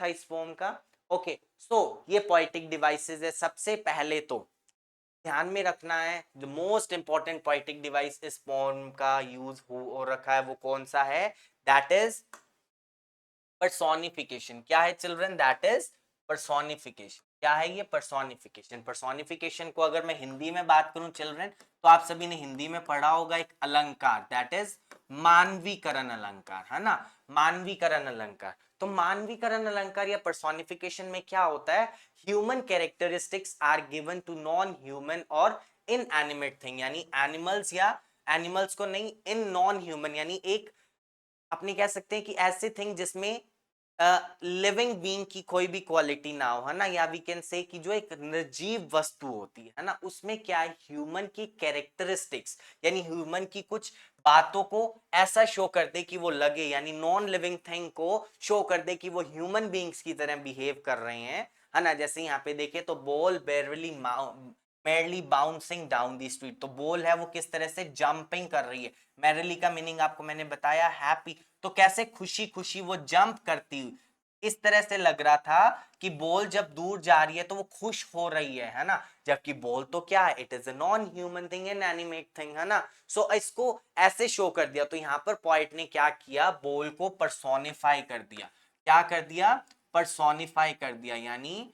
था इस पोम का। ओके सो ये पोएटिक डिवाइसेस है। सबसे पहले तो ध्यान में रखना है the most important poetic device इस पोम का यूज हो रखा है वो कौन सा है, दैट इज पर्सोनिफिकेशन। क्या है चिल्ड्रन, दैट इज पर्सोनिफिकेशन। क्या है ये, पर्सोनिफिकेशन। पर्सोनिफिकेशन को अगर मैं हिंदी में बात करूं चिल्ड्रन, तो आप सभी ने हिंदी में पढ़ा होगा एक अलंकार, दैट इज मानवीकरण अलंकार, है ना, मानवीकरण अलंकार। तो मानवीकरण अलंकार या पर्सोनिफिकेशन में क्या होता है, human characteristics are given to non human और इन एनिमेट थिंग, यानी एनिमल्स या एनिमल्स को नहीं, इन नॉन ह्यूमन यानी एक अपनी कह सकते हैं कि ऐसी थिंग जिसमें लिविंग बीइंग की कोई भी क्वालिटी ना हो, है ना, या वी कैन से कि जो एक निर्जीव वस्तु होती है ना, उसमें क्या है, ह्यूमन की कैरेक्टरिस्टिक्स यानी ह्यूमन की कुछ बातों को ऐसा शो कर दे कि वो लगे, यानी नॉन लिविंग थिंग को शो कर दे कि वो ह्यूमन बीइंग्स की तरह बिहेव कर रहे हैं, है ना। जैसे यहाँ पे देखे तो ball barely merely bouncing down the street, तो बॉल है वो किस तरह से जंपिंग कर रही है। मैरली का मीनिंग आपको मैंने बताया हैप्पी, तो कैसे खुशी खुशी वो जंप करती हुई, इस तरह से लग रहा था कि बॉल जब दूर जा रही है तो वो खुश हो रही है ना, जबकि बॉल तो क्या है, it is a non human thing and animate thing, है ना। सो इसको ऐसे शो कर दिया, तो यहाँ पर पोएट ने क्या किया, बॉल को पर्सोनिफाई कर दिया। क्या कर दिया, पर्सोनिफाई कर दिया, यानी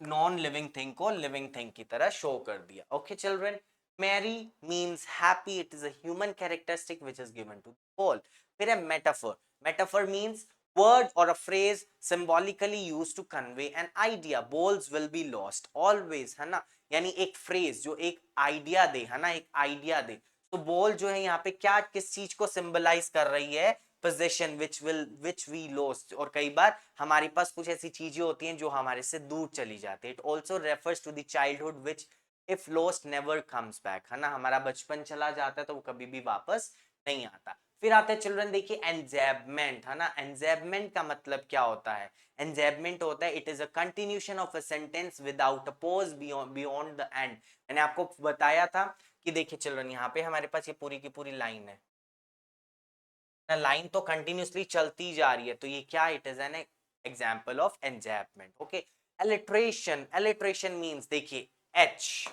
नॉन लिविंग थिंग को लिविंग थिंग की तरह शो कर दिया। Okay children, merry means happy, it is a human characteristic which is given to ball. फिर है metaphor, metaphor means word or a phrase symbolically used to convey an idea, balls will be lost always, है ना, यानी एक phrase जो एक idea दे, है ना, एक आइडिया दे। तो बॉल जो है यहाँ पे क्या किस चीज को सिंबलाइज कर रही है, पोजेशन विच वी लॉस्ट, और कई बार हमारे पास कुछ ऐसी चीजें होती हैं जो हमारे से दूर चली जाती है। It also refers to the childhood which if lost never comes back, है ना, हमारा बचपन चला जाता है तो वो कभी भी वापस नहीं आता। फिर आता है चिल्ड्रन देखिए एंजेबमेंट, है ना, एंजेबमेंट का मतलब क्या होता है, एंजेबमेंट होता है it is a continuation of a sentence without a pause beyond the end. मैंने आपको बताया था कि देखिए चिल्ड्रन यहाँ पे हमारे पास ये पूरी की पूरी लाइन है ना, लाइन तो कंटिन्यूसली चलती जा रही है, तो ये क्या, it is an example of enjambment. Okay, alliteration, alliteration means देखिए एच,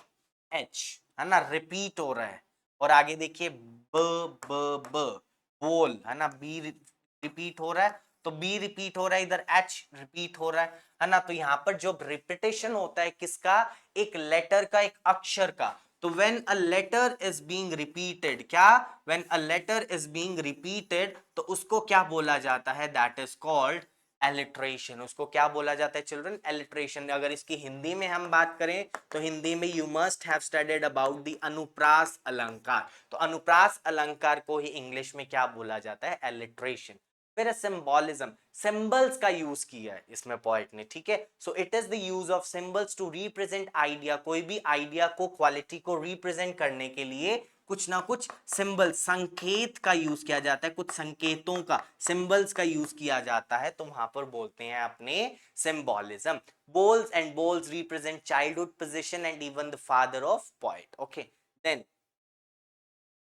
एच, है ना, रिपीट हो रहा है, और आगे देखिए ब ब ब बोल, है ना, बी रिपीट हो रहा है, तो बी रिपीट हो रहा है, इधर एच रिपीट हो रहा है ना। तो यहाँ पर जो रिपीटेशन होता है किसका, एक लेटर का, एक अक्षर का। तो when a letter is being repeated, क्या, when a letter is being repeated, तो उसको क्या बोला जाता है, that is called alliteration। उसको क्या बोला जाता है चिल्ड्रन, alliteration। अगर इसकी हिंदी में हम बात करें तो हिंदी में you must have studied about the अनुप्रास अलंकार। तो अनुप्रास अलंकार को ही इंग्लिश में क्या बोला जाता है, alliteration। फिर सिंबॉलिज्म, सिंबल्स का यूज किया है इसमें पोएट ने, ठीक है। So it is the use of symbols to represent idea, कोई भी आइडिया को, क्वालिटी को रिप्रेजेंट करने के लिए कुछ ना कुछ सिंबल, संकेत का यूज किया जाता है, कुछ संकेतों का, सिंबल्स का यूज किया जाता है, तो वहां पर बोलते हैं अपने symbolism. Balls and balls represent childhood position and even the father of poet. Okay, then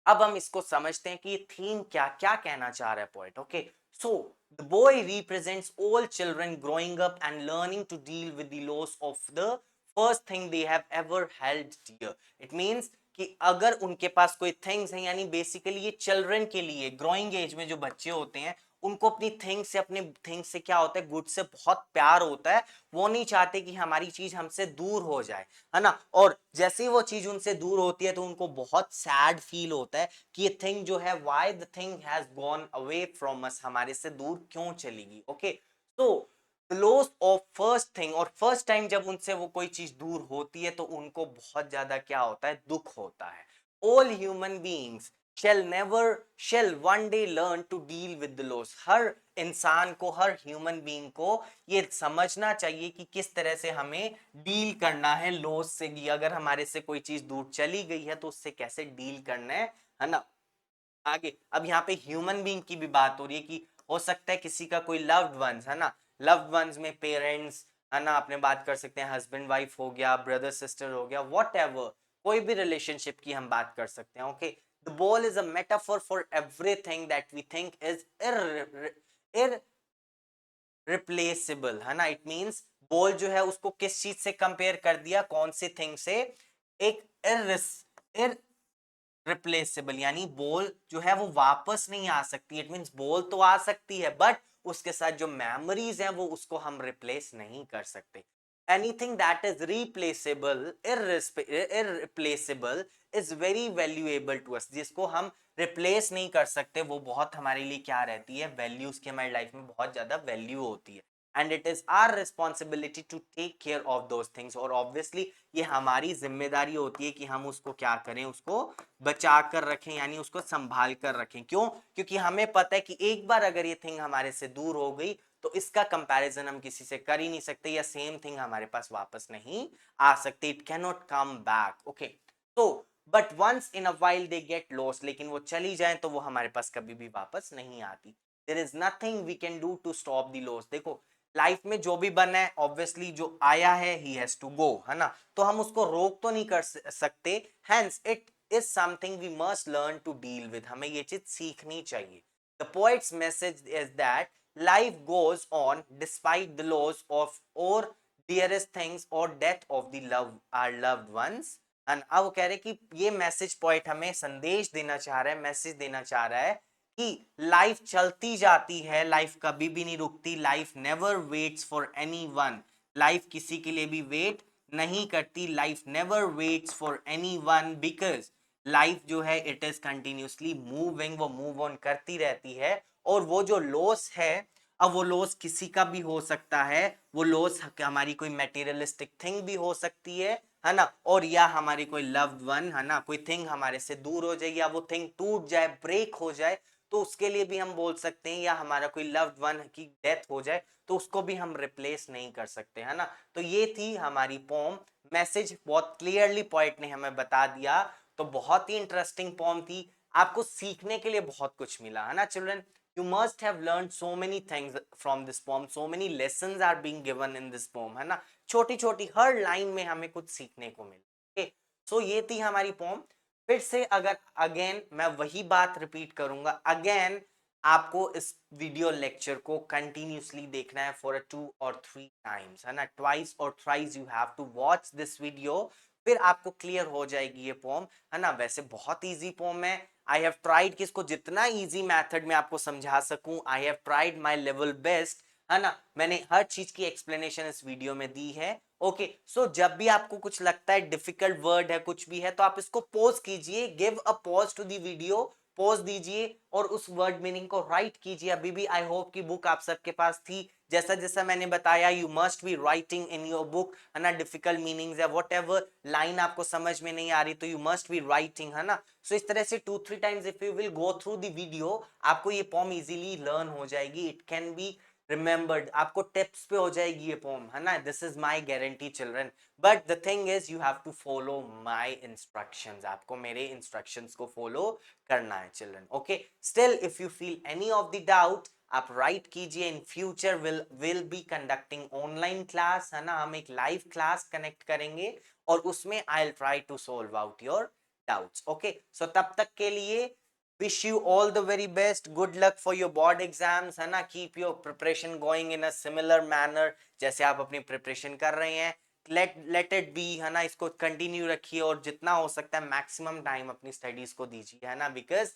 अब हम इसको समझते हैं कि ये थीम क्या क्या कहना चाह रहा है poet. Okay, so the boy represents all children growing up and learning to deal with the loss of the first thing they have ever held dear. It means कि अगर उनके पास कोई थिंग्स हैं, यानी बेसिकली ये चिल्ड्रन के लिए, growing as में जो बच्चे होते हैं उनको अपनी थिंग्स से, अपने थिंग्स से क्या होता है, गुड से बहुत प्यार होता है। वो नहीं चाहते कि हमारी चीज हमसे दूर हो जाए, है ना। और जैसे ही वो चीज उनसे दूर होती है तो उनको बहुत सैड फील होता है कि ये थिंग जो है, why the thing has gone away from us, हमारे से दूर क्यों चलेगी। ओके, तो लॉस ऑफ फर्स्ट थिंग, और फर्स्ट टाइम जब उनसे वो कोई चीज दूर होती है तो उनको बहुत ज्यादा क्या होता है, दुख होता है। All human beings shall one day learn to deal with the loss। हर इंसान को, हर ह्यूमन बीइंग को ये समझना चाहिए कि किस तरह से हमें डील करना है लॉस से, कि अगर हमारे से कोई चीज दूर चली गई है तो उससे कैसे डील करना है ना। आगे अब यहाँ पे ह्यूमन बीइंग की भी बात हो रही है कि हो सकता है किसी का कोई लव्ड वंस, है ना, लव्ड वंस में पेरेंट्स, है ना, आपने बात कर सकते हैं हस्बैंड वाइफ हो गया, ब्रदर सिस्टर हो गया, वॉट एवर, कोई भी रिलेशनशिप की हम बात कर सकते हैं। Okay, the ball is a metaphor for everything that we think is replaceable, है ना। इट मींस बॉल जो है उसको किस चीज से कंपेयर कर दिया, कौन सी थिंग से, एक रिप्लेसेबल, यानी बॉल जो है वो वापस नहीं आ सकती। इट मींस बॉल तो आ सकती है बट उसके साथ जो मेमोरीज हैं वो उसको हम रिप्लेस नहीं कर सकते। Anything that is replaceable, irreplaceable is very valuable to us. जिसको हम रिप्लेस नहीं कर सकते वो बहुत हमारे लिए क्या रहती है, वैल्यू, उसकी हमारी लाइफ में बहुत ज्यादा वैल्यू होती है। And it is our responsibility to take care of those things. और ऑब्वियसली ये हमारी जिम्मेदारी होती है कि हम उसको क्या करें, उसको बचा कर रखें, यानी उसको संभाल कर रखें। क्यों? क्योंकि हमें पता है कि एक बार अगर ये थिंग हमारे से दूर हो गई तो इसका कंपैरिजन हम किसी से कर ही नहीं सकते, या सेम थिंग हमारे पास वापस नहीं आ सकती। It can not come back. Okay, तो but once in a while they get lost, लेकिन वो चली जाए तो वो हमारे पास कभी भी वापस नहीं आती। There is nothing we can do to stop the loss. देखो लाइफ में जो भी बना है, ऑब्वियसली जो आया है ही हैज टू गो, है ना। तो हम उसको रोक तो नहीं कर सकते। Hence it is something we must learn to deal with. हमें ये चीज सीखनी चाहिए। The poet's message is that life goes on despite the loss of our dearest things और death of the love are loved ones. And अब वो कह रहे कि ये मैसेज पॉइंट हमें संदेश देना चाह रहा है, मैसेज देना चाह रहा है कि लाइफ चलती जाती है, लाइफ कभी भी नहीं रुकती, life never waits for anyone. Life किसी के लिए भी वेट नहीं करती, life never waits for anyone, because life जो है इट इज कंटिन्यूसली मूविंग, वो मूव ऑन करती रहती है। और वो जो लॉस है, अब वो लॉस किसी का भी हो सकता है, वो लॉस हमारी कोई मटेरियलिस्टिक थिंग भी हो सकती है ना, और या हमारी कोई लव्ड वन, है ना, कोई थिंग हमारे से दूर हो जाए, या वो थिंग टूट जाए, ब्रेक हो जाए, तो उसके लिए भी हम बोल सकते हैं, या हमारा कोई लव्ड वन की डेथ हो जाए तो उसको भी हम रिप्लेस नहीं कर सकते, है ना। तो ये थी हमारी पोम। मैसेज बहुत क्लियरली पोएट ने हमें बता दिया। तो बहुत ही इंटरेस्टिंग पोम थी, आपको सीखने के लिए बहुत कुछ मिला, है ना children. You must have learned so many things from this poem. So many lessons are being given in this poem, है ना। छोटी छोटी हर लाइन में हमें कुछ सीखने को मिला। ओके, सो ये थी हमारी पोम। फिर से अगर अगेन मैं वही बात रिपीट करूंगा, अगेन आपको इस वीडियो लेक्चर को कंटिन्यूसली देखना है फॉर 2 or 3 टाइम्स, है ना। ट्वाइस और thrice you have to watch this video, फिर आपको क्लियर हो जाएगी ये पोम, है ना। वैसे बहुत इजी पोम है। आई हैव ट्राइड कि इसको जितना इजी मेथड में आपको समझा सकूं, I have tried my level best, है ना। मैंने हर चीज की एक्सप्लेनेशन इस वीडियो में दी है। ओके, सो जब भी आपको कुछ लगता है डिफिकल्ट वर्ड है, कुछ भी है, तो आप इसको पॉज कीजिए, give a pause to the video, pause दीजिए और उस वर्ड मीनिंग को राइट कीजिए। अभी भी आई होप की बुक आप सबके पास थी, जैसा जैसा मैंने बताया, you must be writing in your book, है ना। डिफिकल्ट मीनिंग्स है, वट एवर लाइन आपको समझ में नहीं आ रही तो यू मस्ट बी राइटिंग, है ना। सो इस तरह से 2-3 times if you will go through the video, आपको ये पोम इजीली लर्न हो जाएगी। इट कैन बी रिमेंबर्ड, आपको टिप्स पे हो जाएगी ये पोम, है ना। This is my guarantee children, but the thing is you have to follow my instructions. आपको मेरे इंस्ट्रक्शंस को फॉलो करना है children. Okay, still if you feel any of the doubt, आप राइट कीजिए। In future will be conducting online class, है ना। हम एक लाइव क्लास कनेक्ट करेंगे और उसमें I will try to solve out your doubts. Okay, so तब तक के लिए wish you all the very best, good luck for your board exams, है ना। keep your preparation going in a similar manner, जैसे आप अपनी प्रिपरेशन कर रहे हैं। let it be, है ना। इसको कंटिन्यू रखिए और जितना हो सकता है मैक्सिमम टाइम अपनी स्टडीज को दीजिए, है ना। Because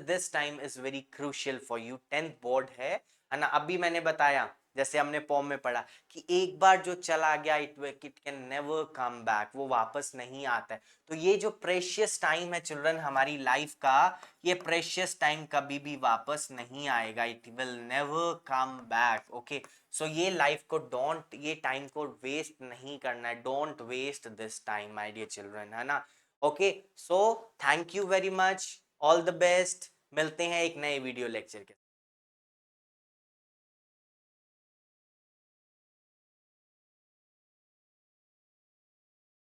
this time is very crucial for you. 10th board है ना। अभी मैंने बताया, जैसे हमने पॉम में पढ़ा कि एक बार जो चला गया it can never come back, वो वापस नहीं आता है। तो ये जो प्रेशियस टाइम है चिल्ड्रन हमारी लाइफ का, ये प्रेशियस टाइम कभी भी वापस नहीं आएगा, it will never come back. Okay, so ये लाइफ को डोंट, ये टाइम को वेस्ट नहीं करना है, don't waste this time my dear children, है ना। Okay, so thank you very much, all the best, मिलते हैं एक नए वीडियो लेक्चर के